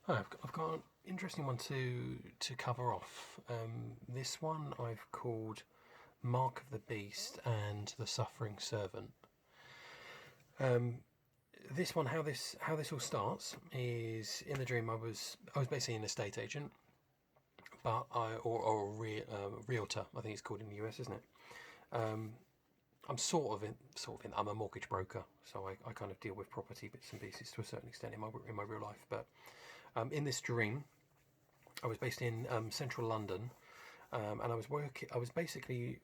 Hi, I've got an interesting one to cover off. This one I've called Mark of the Beast and the Suffering Servant. Um, this one, how this all starts is in the dream. I was basically an estate agent, but or a realtor. I think it's called in the US, isn't it? Um, I'm sort of in. I'm a mortgage broker, so I kind of deal with property bits and pieces to a certain extent in my real life. But in this dream, I was based in central London, and I was basically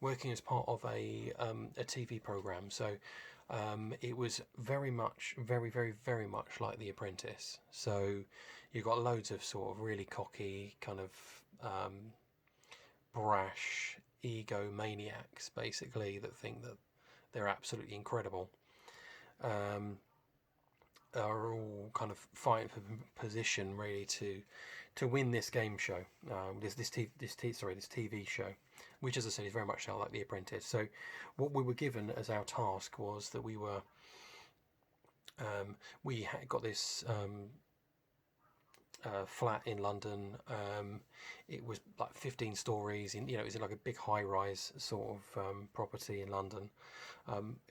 working as part of a TV program. So it was very much, very, very, very much like The Apprentice. So you got loads of sort of really cocky, kind of brash egomaniacs, basically, that think that they're absolutely incredible. Um, are all kind of fighting for position really to win this game show, this TV show, which, as I said, is very much now like The Apprentice. So, what we were given as our task was that we had got this flat in London. It was like 15 stories. It was in like a big high-rise sort of property in London,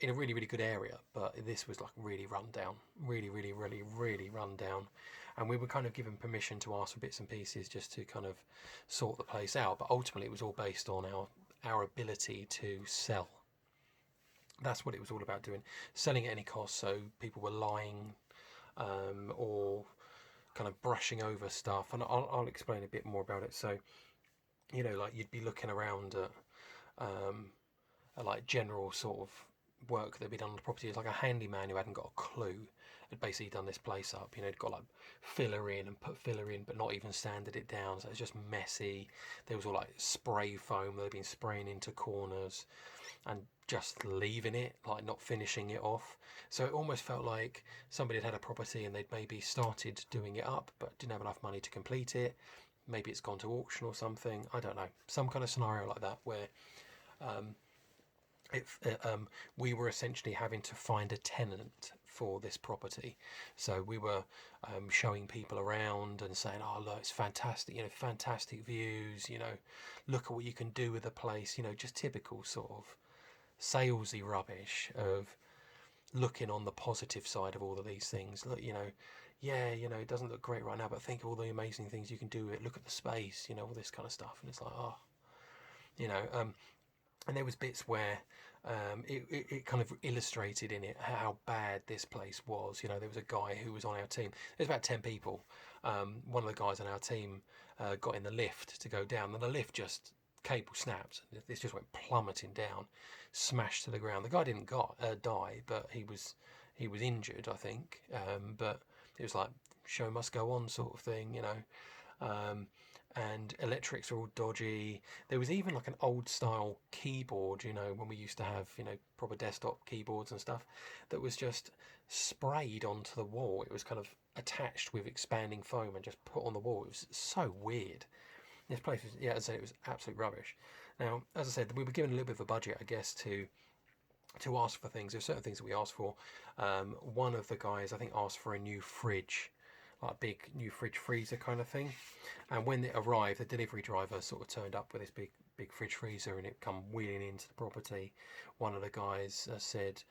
in a really, really good area. But this was like really run down, really, really, really, really run down. And we were kind of given permission to ask for bits and pieces just to kind of sort the place out. But ultimately, it was all based on our ability to sell. That's what it was all about doing, selling at any cost. So people were lying, or kind of brushing over stuff, and I'll explain a bit more about it. So, like you'd be looking around um, at like general sort of work that had been done on the property. It's like a handyman who hadn't got a clue had basically done this place up. He'd got like filler in and put filler in, but not even sanded it down. So it was just messy. There was all like spray foam that had been spraying into corners and just leaving it, like not finishing it off. So it almost felt like somebody had had a property and they'd maybe started doing it up but didn't have enough money to complete it. Maybe it's gone to auction or something. I don't know. Some kind of scenario like that where um, we were essentially having to find a tenant for this property. So we were showing people around and saying, "Oh, look, it's fantastic! Fantastic views. Look at what you can do with the place. Just typical sort of salesy rubbish of looking on the positive side of all of these things. Look, yeah, it doesn't look great right now, but think of all the amazing things you can do with it. Look at the space, all this kind of stuff." And it's like, oh, you know, um, and there was bits where it kind of illustrated in it how bad this place was. There was a guy who was on our team. There's about 10 people. One of the guys on our team got in the lift to go down, and the lift just cable snapped. This just went plummeting down, smashed to the ground. The guy didn't die, but he was injured, I think. But it was like show must go on sort of thing. Um, and electrics are all dodgy. There was even like an old style keyboard, when we used to have, proper desktop keyboards and stuff, that was just sprayed onto the wall. It was kind of attached with expanding foam and just put on the wall. It was so weird. This place was, yeah, as I said, it was absolute rubbish. Now, as I said, we were given a little bit of a budget, I guess, to ask for things. There were certain things that we asked for. One of the guys, I think, asked for a new fridge, like a big new fridge freezer kind of thing. And when it arrived, the delivery driver sort of turned up with this big fridge freezer, and it come wheeling into the property. One of the guys said,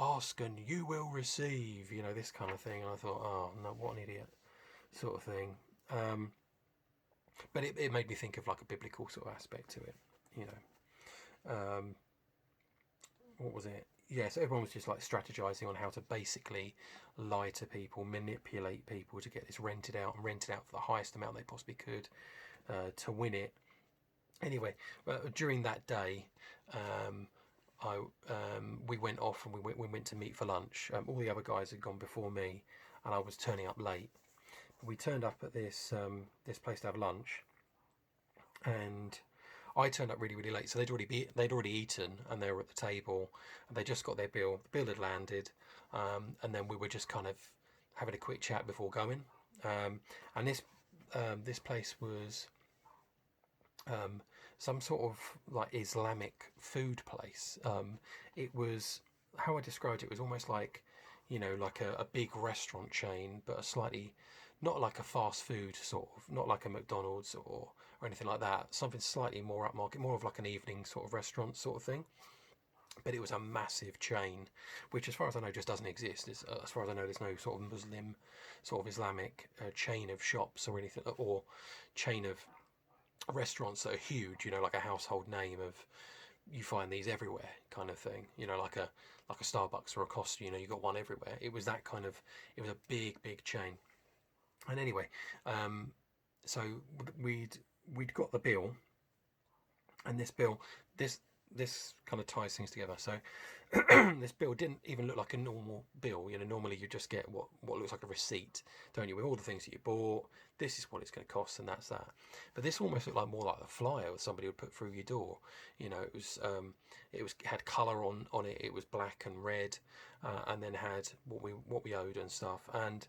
ask and you will receive, this kind of thing. And I thought, oh no, what an idiot, sort of thing. But it made me think of like a biblical sort of aspect to it, you know. What was it? Yeah, so everyone was just like strategizing on how to basically lie to people, manipulate people to get this rented out and rented out for the highest amount they possibly could to win it. Anyway, during that day, I we went off and we went to meet for lunch. All the other guys had gone before me, and I was turning up late. We turned up at this place to have lunch, and I turned up really, really late, so they'd already eaten, and they were at the table, and they just got their bill. The bill had landed, and then we were just kind of having a quick chat before going. And this place was some sort of like Islamic food place. It was, how I described it, was almost like you know, like a big restaurant chain, but a slightly, not like a fast food sort of, not like a McDonald's or anything like that. Something slightly more upmarket, more of like an evening sort of restaurant sort of thing. But it was a massive chain, which, as far as I know, just doesn't exist. As far as I know, there's no sort of Muslim, sort of Islamic chain of shops or anything, or chain of restaurants that are huge. You know, like a household name of, you find these everywhere kind of thing. You know, like a Starbucks or a Costa. You know, you got one everywhere. It was that kind of. It was a big chain. And anyway, so we'd got the bill, and this kind of ties things together. So this bill didn't even look like a normal bill. You know, normally you just get what looks like a receipt, don't you, with all the things that you bought. This is what it's going to cost, and that's that. But this almost looked like more like a flyer that somebody would put through your door. You know, it had colour on it. It was black and red, and then had what we owed and stuff. And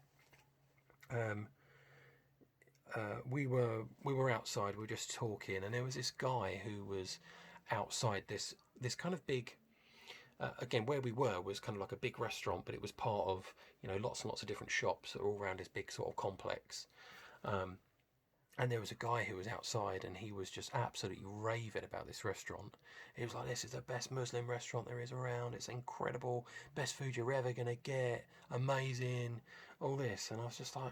we were outside. We were just talking, and there was this guy who was outside this kind of big. Again, where we were was kind of like a big restaurant, but it was part of, you know, lots and lots of different shops that were all around this big sort of complex. And there was a guy who was outside, and he was just absolutely raving about this restaurant. He was like, "This is the best Muslim restaurant there is around. It's incredible, best food you're ever gonna get, amazing, all this." And I was just like,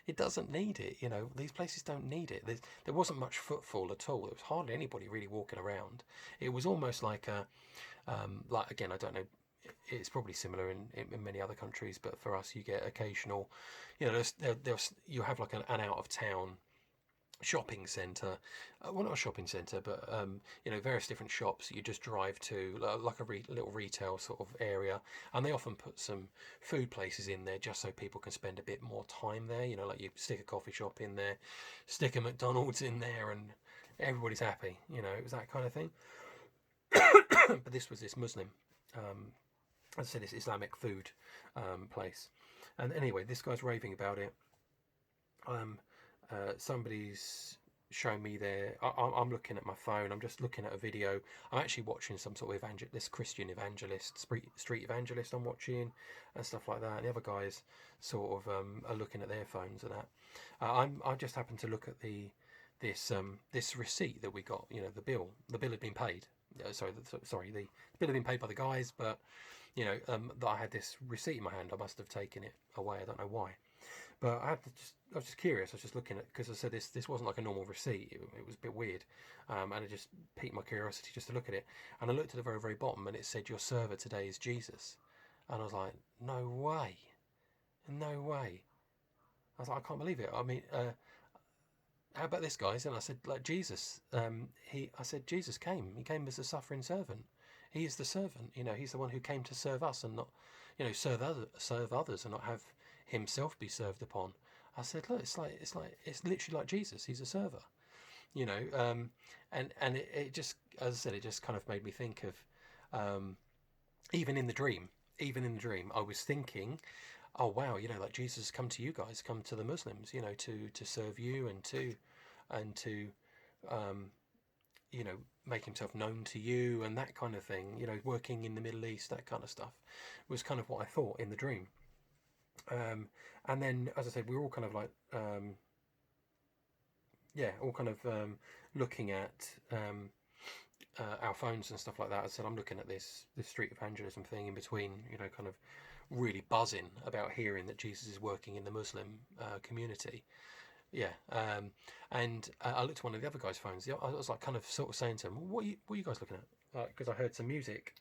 it doesn't need it, you know. These places don't need it. There wasn't much footfall at all. There was hardly anybody really walking around. It was almost like a, like, again, I don't know. It's probably similar in many other countries, but for us, you get occasional, you know, you have like an out of town shopping centre, well, not a shopping centre, but you know, various different shops you just drive to, like a little retail sort of area, and they often put some food places in there just so people can spend a bit more time there. You know, like you stick a coffee shop in there, stick a McDonald's in there, and everybody's happy. You know, it was that kind of thing. But this was this Muslim, as I said, this Islamic food place, and anyway, this guy's raving about it. Somebody's showing me there. I'm looking at my phone. I'm just looking at a video. I'm actually watching some sort of this Christian evangelist, street evangelist. I'm watching and stuff like that. And the other guys sort of are looking at their phones and that. I just happened to look at this receipt that we got. You know, the bill. The bill had been paid. The bill had been paid by the guys, but you know, that I had this receipt in my hand. I must have taken it away. I don't know why. But I was just curious. I was just looking at, because I said this wasn't like a normal receipt. It was a bit weird, and it just piqued my curiosity just to look at it. And I looked at the very very bottom, and it said, "Your server today is Jesus." And I was like, "No way, no way!" I was like, "I can't believe it." I mean, how about this, guys? And I said, like Jesus, I said Jesus came. He came as a suffering servant. He is the servant. You know, he's the one who came to serve us and not, you know, serve others and not have himself be served upon. I said, look, it's literally like Jesus. He's a server, you know. And it just, as I said, it just kind of made me think of, even in the dream, I was thinking, oh wow, you know, like Jesus has come to you guys, come to the Muslims, you know, to serve you and to you know, make himself known to you and that kind of thing, you know, working in the Middle East, that kind of stuff was kind of what I thought in the dream. And then, as I said, we were all kind of like, all kind of looking at our phones and stuff like that. As I said, I'm looking at this street evangelism thing in between, you know, kind of really buzzing about hearing that Jesus is working in the Muslim community. Yeah, and I looked at one of the other guys' phones. I was like, kind of, sort of saying to him, "What are you guys looking at?" Because I heard some music,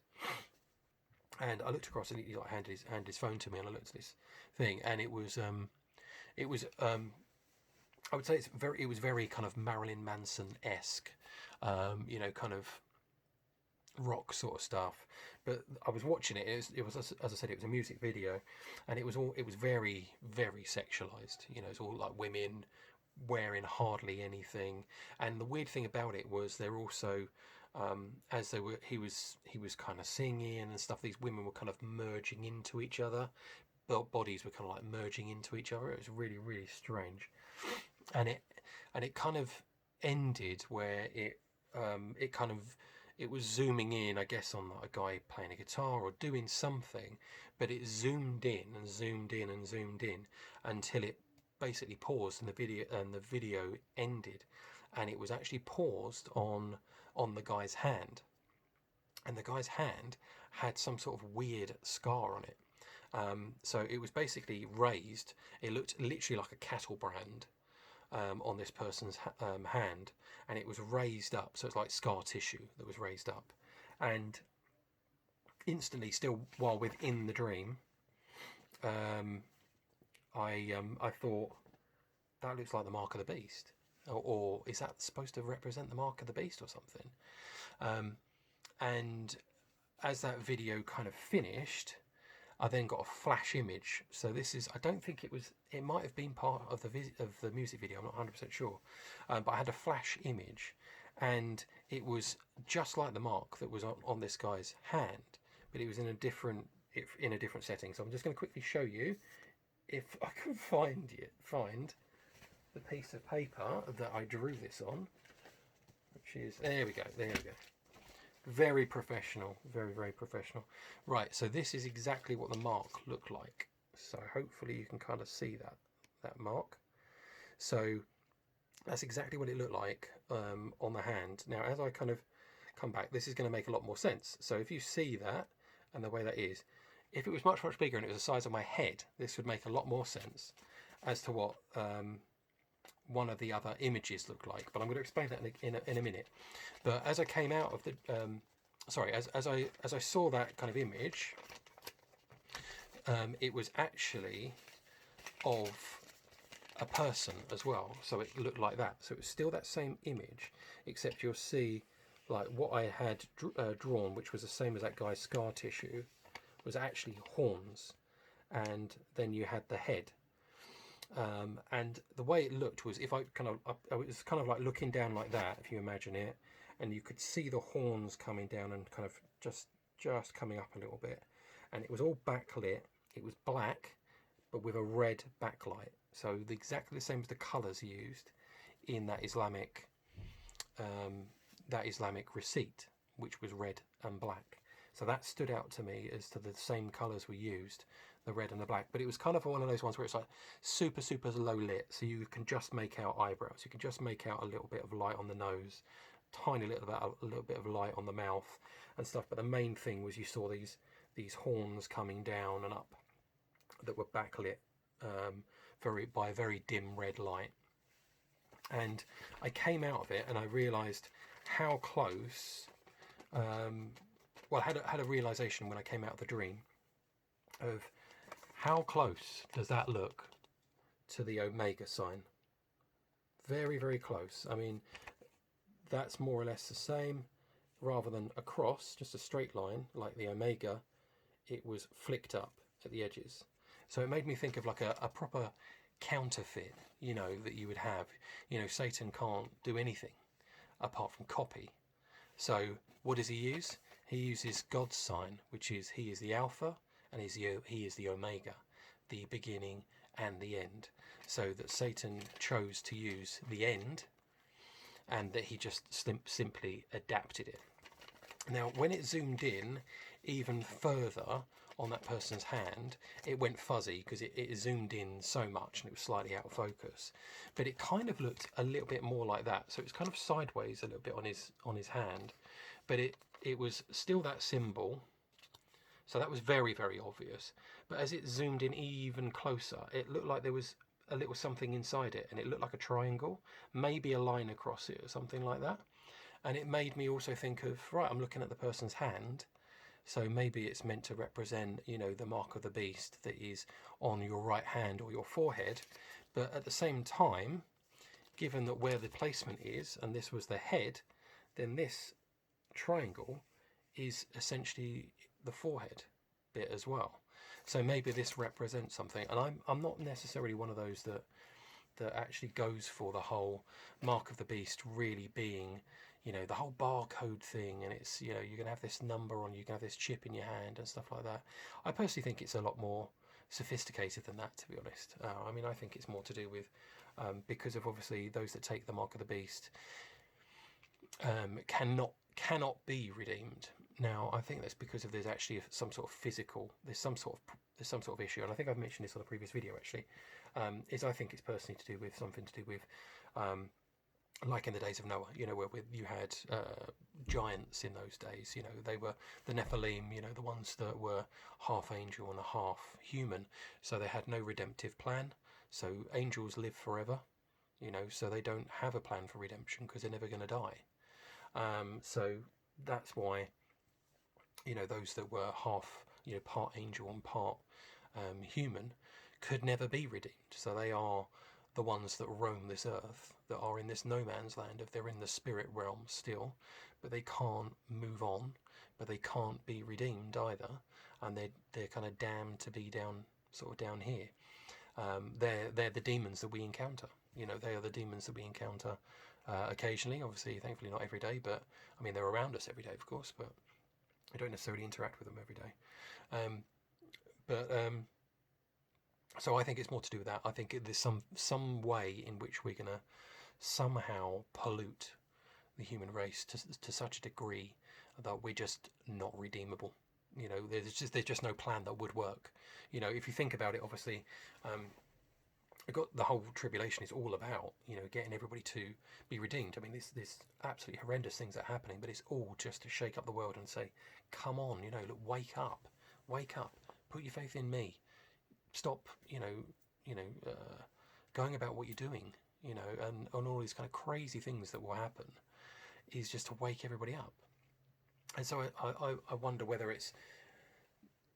and I looked across, and he like handed his phone to me, and I looked at this thing, and it was I would say it was very kind of Marilyn Manson-esque, you know, kind of rock sort of stuff. But I was watching it. It was as I said, it was a music video, and it was very very sexualized. You know, it's all like women wearing hardly anything. And the weird thing about it was they're also, as he was kind of singing and stuff. These women were kind of merging into each other. Bodies were kind of like merging into each other. It was really really strange, and it kind of ended where it kind of it was zooming in, I guess, on a guy playing a guitar or doing something, but it zoomed in and zoomed in and zoomed in until it basically paused and the video ended, and it was actually paused on the guy's hand, and the guy's hand had some sort of weird scar on it. So it was basically raised. It looked literally like a cattle brand on this person's hand, and it was raised up. So it's like scar tissue that was raised up. And instantly, still while within the dream, I thought, that looks like the mark of the beast, or is that supposed to represent the mark of the beast or something? And as that video kind of finished, I then got a flash image. So this is, I don't think it was, it might have been part of the music video, I'm not 100% sure, but I had a flash image, and it was just like the mark that was on this guy's hand, but it was in a different setting. So I'm just going to quickly show you, if I can find the piece of paper that I drew this on, which is, there we go. Very professional, very, very professional. Right, so this is exactly what the mark looked like. So hopefully you can kind of see that mark. So that's exactly what it looked like on the hand. Now, as I kind of come back, this is going to make a lot more sense. So if you see that and the way that is, if it was much, much bigger and it was the size of my head, this would make a lot more sense as to what one of the other images look like, but I'm going to explain that in a minute. But as I came out of the as I saw that kind of image, it was actually of a person as well, so it looked like that. So it was still that same image, except you'll see like what I had drawn, which was the same as that guy's scar tissue, was actually horns, and then you had the head. And the way it looked was, if I was kind of like looking down like that, if you imagine it, and you could see the horns coming down and kind of just coming up a little bit, and it was all backlit. It was black, but with a red backlight. So exactly the same as the colours used in that Islamic receipt, which was red and black. So that stood out to me as to the same colours were used, the red and the black. But it was kind of one of those ones where it's like super, super low lit, so you can just make out eyebrows. You can just make out a little bit of light on the nose, a little bit of light on the mouth and stuff. But the main thing was you saw these horns coming down and up that were backlit by a very dim red light. And I came out of it and I realised how close. Well, I had a realisation when I came out of the dream of how close does that look to the Omega sign. Very, very close. I mean, that's more or less the same. Rather than a cross, just a straight line like the Omega, it was flicked up at the edges. So it made me think of like a proper counterfeit, that you would have. Satan can't do anything apart from copy. So what does he use? He uses God's sign, which is he is the Alpha and he is the Omega, the beginning and the end. So that Satan chose to use the end, and that he just simply adapted it. Now, when it zoomed in even further on that person's hand, it went fuzzy because it zoomed in so much and it was slightly out of focus. But it kind of looked a little bit more like that. So it was kind of sideways a little bit on his hand, but it was still that symbol. So that was very, very obvious. But as it zoomed in even closer, it looked like there was a little something inside it, and it looked like a triangle, maybe a line across it or something like that. And it made me also think of, right, I'm looking at the person's hand, so maybe it's meant to represent, the mark of the beast that is on your right hand or your forehead. But at the same time, given that where the placement is, and this was the head, then this triangle is essentially the forehead bit as well. So maybe this represents something. And I'm not necessarily one of those that actually goes for the whole mark of the beast really being, the whole barcode thing, and it's, you're going to have this number on, you can have this chip in your hand and stuff like that. I personally think it's a lot more sophisticated than that, to be honest. I think it's more to do with, because of obviously those that take the mark of the beast, cannot be redeemed. Now, I think that's because of there's actually some sort of physical, there's some sort of issue, and I think I've mentioned this on a previous video actually. Is I think it's personally to do with something to do with, like in the days of Noah, where you had giants in those days. They were the Nephilim, the ones that were half angel and a half human, so they had no redemptive plan. So angels live forever, so they don't have a plan for redemption because they're never going to die. So that's why, those that were half, part angel and part human could never be redeemed. So they are the ones that roam this earth, that are in this no man's land. If they're in the spirit realm still, but they can't move on, but they can't be redeemed either, and they're kind of damned to be down here. They're the demons that we encounter. They are the demons that we encounter occasionally. Obviously, thankfully not every day, but I mean they're around us every day, of course, but we don't necessarily interact with them every day. So I think it's more to do with that. I think there's some way in which we're going to somehow pollute the human race to such a degree that we're just not redeemable. There's just no plan that would work. If you think about it, obviously, got the whole tribulation is all about, getting everybody to be redeemed. I mean, this absolutely horrendous things that are happening, but it's all just to shake up the world and say, come on, look, wake up, put your faith in me. Stop, going about what you're doing, and all these kind of crazy things that will happen is just to wake everybody up. And so I wonder whether it's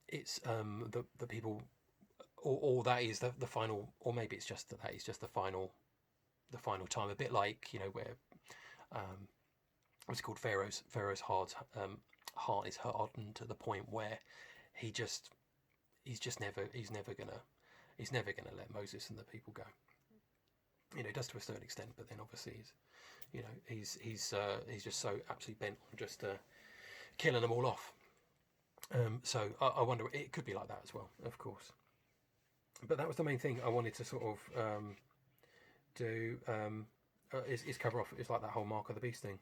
the people, or that is the final, or maybe it's just that is just the final time. A bit like where what's it called, Pharaoh's heart is hardened to the point where he's never gonna let Moses and the people go. He does to a certain extent, but then obviously he's just so absolutely bent on just killing them all off. So I wonder, it could be like that as well, of course. But that was the main thing I wanted to sort of do. Is cover off. It's like that whole Mark of the Beast thing,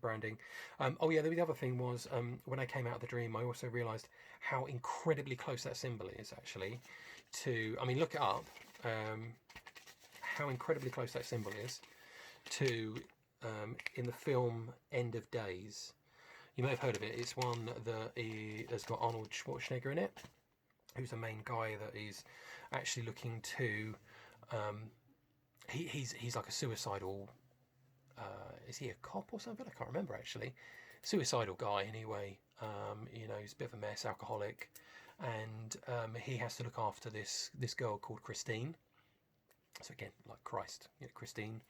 branding. The other thing was when I came out of the dream, I also realised how incredibly close that symbol is actually to. I mean, look it up. How incredibly close that symbol is to in the film End of Days. You may have heard of it. It's one that has got Arnold Schwarzenegger in it, who's the main guy that is actually looking to. He's like a suicidal. Is he a cop or something? I can't remember actually. Suicidal guy anyway. He's a bit of a mess, alcoholic, and he has to look after this girl called Christine. So again, like Christ, Christine,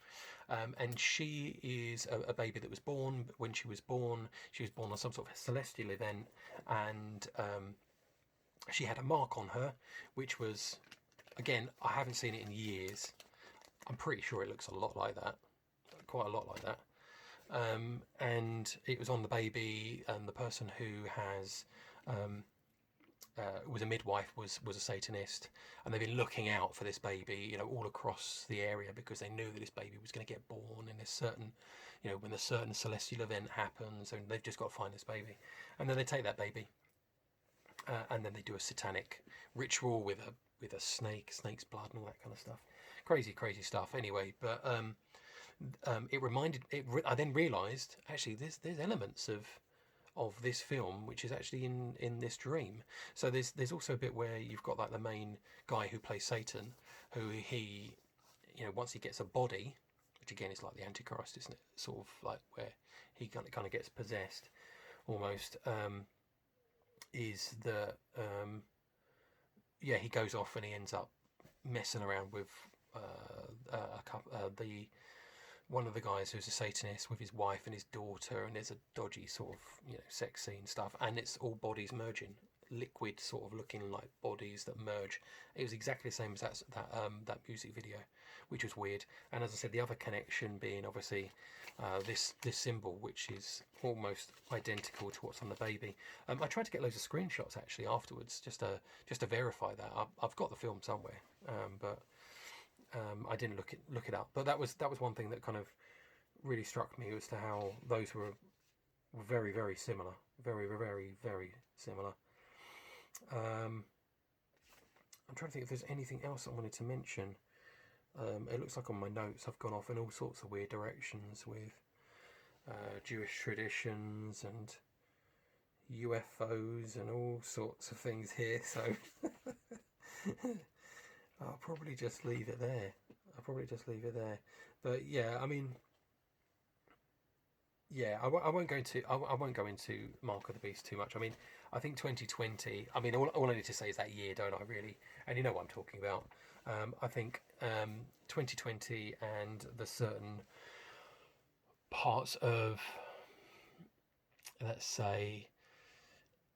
and she is a baby that was born. But when she was born on some sort of celestial event, and she had a mark on her, which was, again, I haven't seen it in years. I'm pretty sure it looks a lot like that, quite a lot like that. And it was on the baby, and the person who has was a midwife was a Satanist, and they've been looking out for this baby, all across the area, because they knew that this baby was going to get born in this certain, when a certain celestial event happens, and they've just got to find this baby, and then they take that baby, and then they do a satanic ritual with a snake's blood and all that kind of stuff. Crazy stuff. Anyway, but I then realised actually there's elements of this film which is actually in this dream. So there's also a bit where you've got like the main guy who plays Satan, who he, once he gets a body, which again is like the Antichrist, isn't it? Sort of like where he kind of gets possessed almost. Is that he goes off and he ends up messing around with one of the guys who's a Satanist with his wife and his daughter, and there's a dodgy sort of sex scene stuff, and it's all bodies merging, liquid sort of looking like bodies that merge. It was exactly the same as that music video, which was weird. And as I said, the other connection being obviously this symbol, which is almost identical to what's on the baby. I tried to get loads of screenshots actually afterwards, just to verify that. I've got the film somewhere, but I didn't look it up. But that was one thing that kind of really struck me as to how those were very, very similar. Very, very, very similar. I'm trying to think if there's anything else I wanted to mention. It looks like on my notes I've gone off in all sorts of weird directions with Jewish traditions and UFOs and all sorts of things here, so I'll probably just leave it there. But yeah, I mean, yeah, I won't go into I won't go into Mark of the Beast too much. I mean, I think 2020. I mean, all I need to say is that year, don't I? Really, and you know what I'm talking about. I think 2020 and the certain parts of, let's say,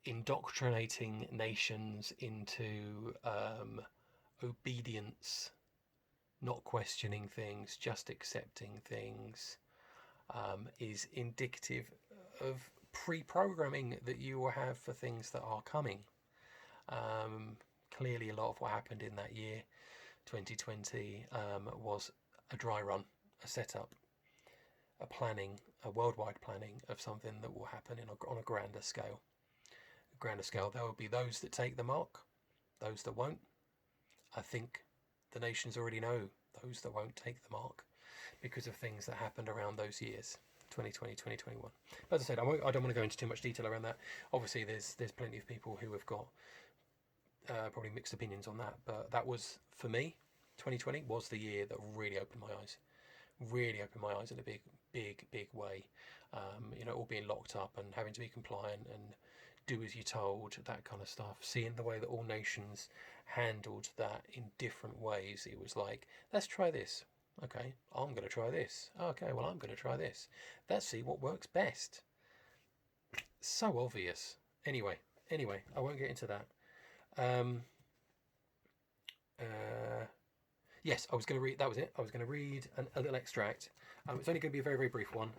indoctrinating nations into obedience, not questioning things, just accepting things, is indicative of pre-programming that you will have for things that are coming. Clearly, a lot of what happened in that year, 2020, was a dry run, a setup, a planning, a worldwide planning of something that will happen on a grander scale. There will be those that take the mark, those that won't. I think the nations already know those that won't take the mark because of things that happened around those years, 2020, 2021. But as I said, I don't want to go into too much detail around that. Obviously, there's plenty of people who have got probably mixed opinions on that. But that was, for me, 2020 was the year that really opened my eyes. Really opened my eyes in a big way. All being locked up and having to be compliant and do as you're told, that kind of stuff. Seeing the way that all nations handled that in different ways, it was like, let's try this. Okay, I'm going to try this. Okay, well, I'm going to try this. Let's see what works best. So obvious. Anyway, I won't get into that. Yes, I was going to read. That was it. I was going to read a little extract. It's only going to be a very, very brief one.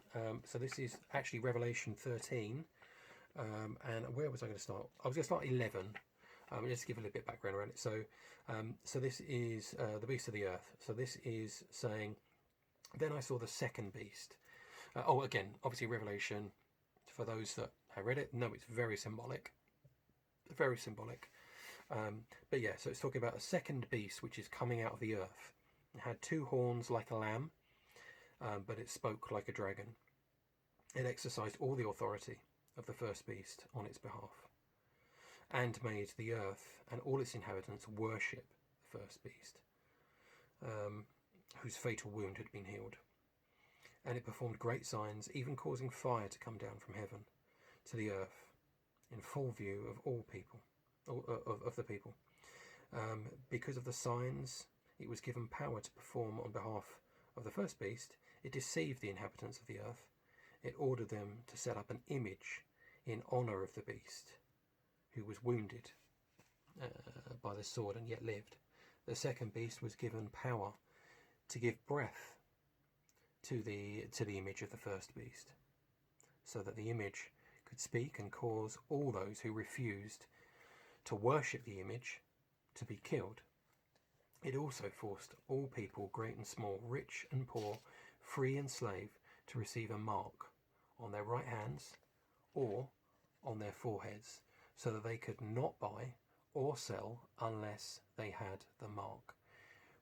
So this is actually Revelation 13. And where was I going to start? I was going to start 11. Just to give a little bit of background around it. So this is the beast of the earth. So this is saying, then I saw the second beast. Again, obviously Revelation, for those that have read it, no, it's very symbolic. Very symbolic. But yeah, so it's talking about a second beast which is coming out of the earth. It had two horns like a lamb, but it spoke like a dragon. It exercised all the authority of the first beast on its behalf, and made the earth and all its inhabitants worship the first beast, whose fatal wound had been healed. And it performed great signs, even causing fire to come down from heaven to the earth, in full view of all people, of the people. Because of the signs it was given power to perform on behalf of the first beast, it deceived the inhabitants of the earth. It ordered them to set up an image in honour of the beast, who was wounded by the sword and yet lived. The second beast was given power to give breath to the image of the first beast, so that the image could speak and cause all those who refused to worship the image to be killed. It also forced all people, great and small, rich and poor, free and slave, to receive a mark on their right hands or on their foreheads, so that they could not buy or sell unless they had the mark,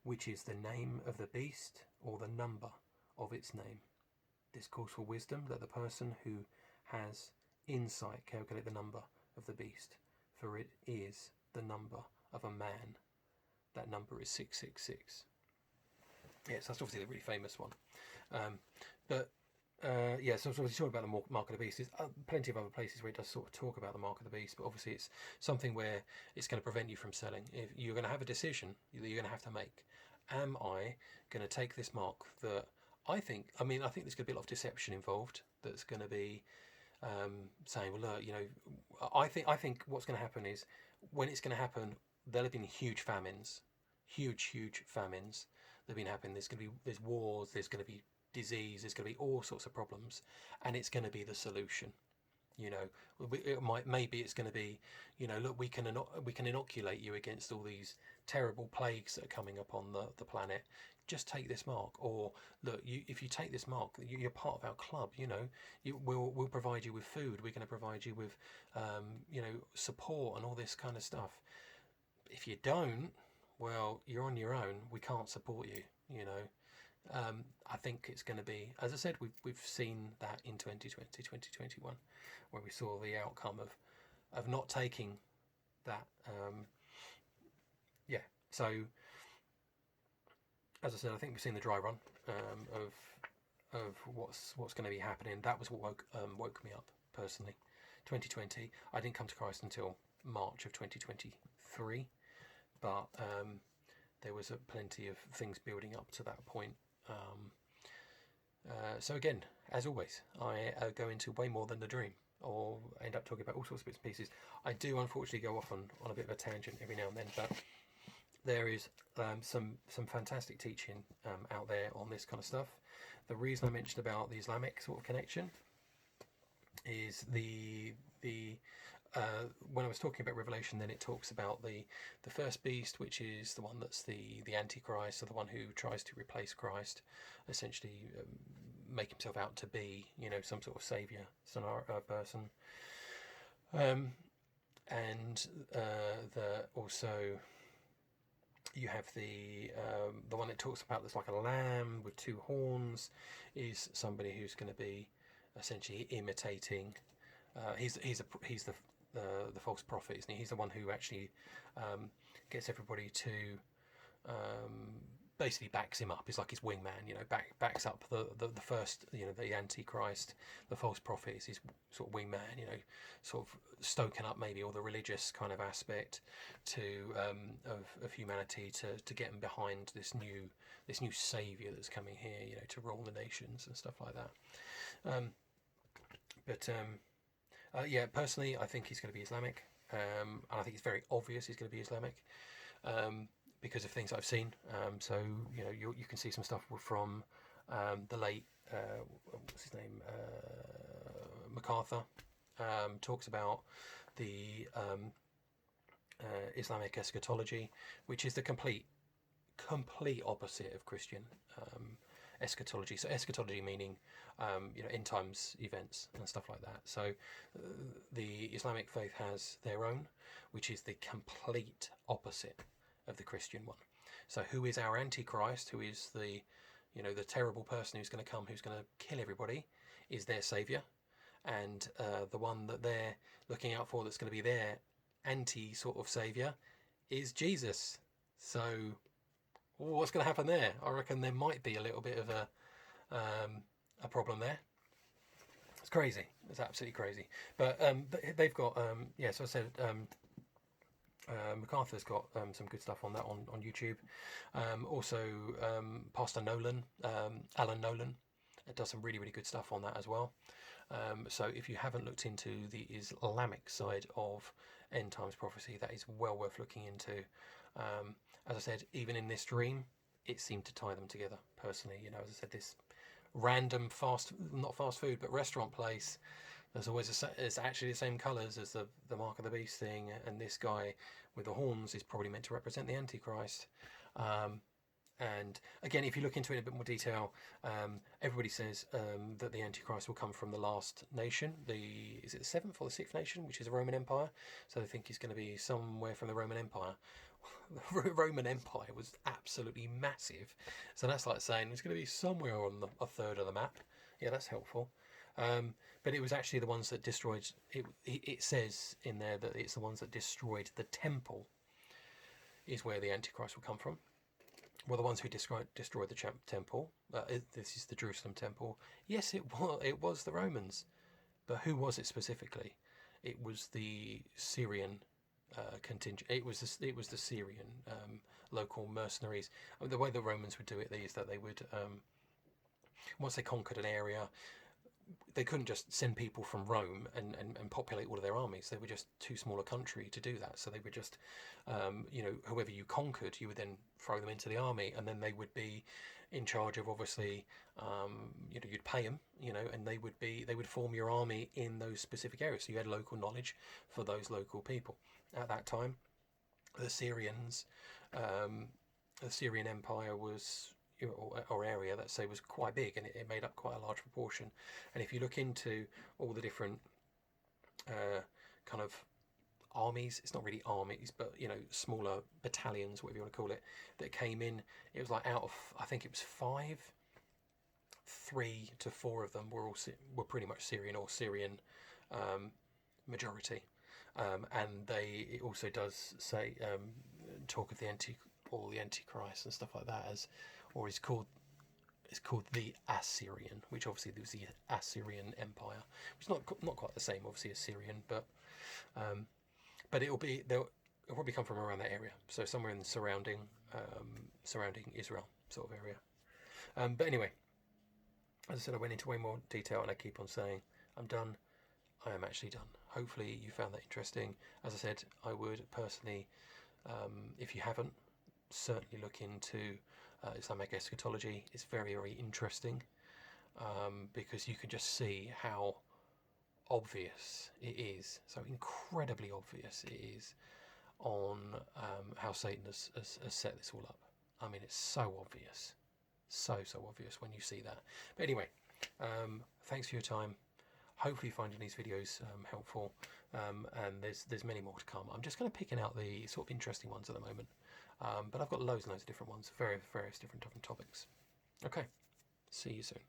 which is the name of the beast or the number of its name. This calls for wisdom, that the person who has insight calculate the number of the beast, for it is the number of a man. That number is 666. Yes, that's obviously the really famous one. So obviously talking about the mark of the beast. There's plenty of other places where it does sort of talk about the mark of the beast, but obviously it's something where it's going to prevent you from selling. If you're going to have a decision that you're going to have to make, am I going to take this mark that I think there's going to be a lot of deception involved. That's going to be saying, well, look, I think what's going to happen is, when it's going to happen, there'll have been huge famines, huge famines that have been happening. There's wars. There's going to be disease, there's going to be all sorts of problems, and it's going to be the solution. You know, maybe it's going to be, you know, look, we can inoculate you against all these terrible plagues that are coming up on the planet. Just take this mark, or look, if you take this mark, you're part of our club. You know, we'll provide you with food. We're going to provide you with, you know, support and all this kind of stuff. If you don't, well, you're on your own. We can't support you. You know, I think it's going to be, as I said, we've seen that in 2020, 2021, where we saw the outcome of not taking that. Yeah. So, as I said, I think we've seen the dry run of what's going to be happening. That was what woke me up personally. 2020, I didn't come to Christ until March of 2023, but there was plenty of things building up to that point. So again, as always, I go into way more than the dream, or end up talking about all sorts of bits and pieces. I do unfortunately go off on a bit of a tangent every now and then, but there is some fantastic teaching out there on this kind of stuff. The reason I mentioned about the Islamic sort of connection is when I was talking about Revelation, then it talks about the first beast, which is the one that's the Antichrist, or the one who tries to replace Christ, essentially make himself out to be, you know, some sort of savior person. And also you have the one that talks about that's like a lamb with two horns, is somebody who's going to be essentially imitating. He's the false prophet, isn't he? He's the one who actually gets everybody to basically backs him up. He's like his wingman, you know, backs up the first, you know, the Antichrist, the false prophet is his sort of wingman, you know, sort of stoking up maybe all the religious kind of aspect of humanity to get him behind this new saviour that's coming here, you know, to rule the nations and stuff like that. Yeah, personally, I think he's going to be Islamic, and I think it's very obvious he's going to be Islamic. Because of things I've seen. So, you know, you can see some stuff from the late, what's his name, MacArthur, talks about the Islamic eschatology, which is the complete opposite of Christian eschatology. So eschatology meaning, you know, end times events and stuff like that. So the Islamic faith has their own, which is the complete opposite of the Christian one. So who is our Antichrist, who is the, you know, the terrible person who's going to come, who's going to kill everybody, is their saviour. And the one that they're looking out for that's going to be their anti sort of saviour is Jesus. So what's going to happen there? I reckon there might be a little bit of a problem there. It's crazy. It's absolutely crazy. But they've got, yeah, so I said, MacArthur's got some good stuff on that on YouTube. Also, Pastor Nolan, Alan Nolan, does some really good stuff on that as well. So if you haven't looked into the Islamic side of end times prophecy, that is well worth looking into. As I said, even in this dream, it seemed to tie them together personally. You know, as I said, this random not fast food, but restaurant place, there's always it's actually the same colours as the Mark of the Beast thing, and this guy with the horns is probably meant to represent the Antichrist. And again, if you look into it in a bit more detail, everybody says that the Antichrist will come from the last nation. Is it the seventh or the sixth nation, which is the Roman Empire? So they think he's going to be somewhere from the Roman Empire. The Roman Empire was absolutely massive. So that's like saying it's going to be somewhere on a third of the map. Yeah, that's helpful. But it was actually the ones that destroyed it. It says in there that it's the ones that destroyed the temple is where the Antichrist will come from. Well, the ones who destroyed the temple, this is the Jerusalem temple. Yes, it was the Romans, but who was it specifically? It was the Syrian contingent. It was the Syrian local mercenaries. I mean, the way the Romans would do it is that they would, once they conquered an area, they couldn't just send people from Rome and populate all of their armies. They were just too small a country to do that. So they were just, whoever you conquered, you would then throw them into the army, and then they would be in charge of, obviously, you'd pay them, and they would form your army in those specific areas. So you had local knowledge for those local people. At that time, the Syrians, the Syrian Empire was, or area, let's say, was quite big, and it made up quite a large proportion. And if you look into all the different kind of armies, it's not really armies, but smaller battalions, whatever you want to call it, that came in, it was like out of, I think it was 5, 3 to 4 of them were pretty much Syrian or Syrian majority. And it also does say talk of the Antichrist and stuff like that, or it's called the Assyrian, which obviously was the Assyrian Empire, which is not quite the same, obviously, as Syrian, but it'll probably come from around that area, so somewhere in the surrounding Israel sort of area. But anyway, as I said, I went into way more detail, and I keep on saying I'm done. I am actually done. Hopefully you found that interesting. As I said, I would personally, if you haven't, certainly look into Islamic eschatology. It's very, very interesting, because you can just see how obvious it is, so incredibly obvious it is, on how Satan has set this all up. I mean, it's so obvious, so obvious when you see that. But anyway, thanks for your time. Hopefully you're finding these videos helpful, and there's many more to come. I'm just kind of picking out the sort of interesting ones at the moment, but I've got loads and loads of different ones, various different topics. Okay, see you soon.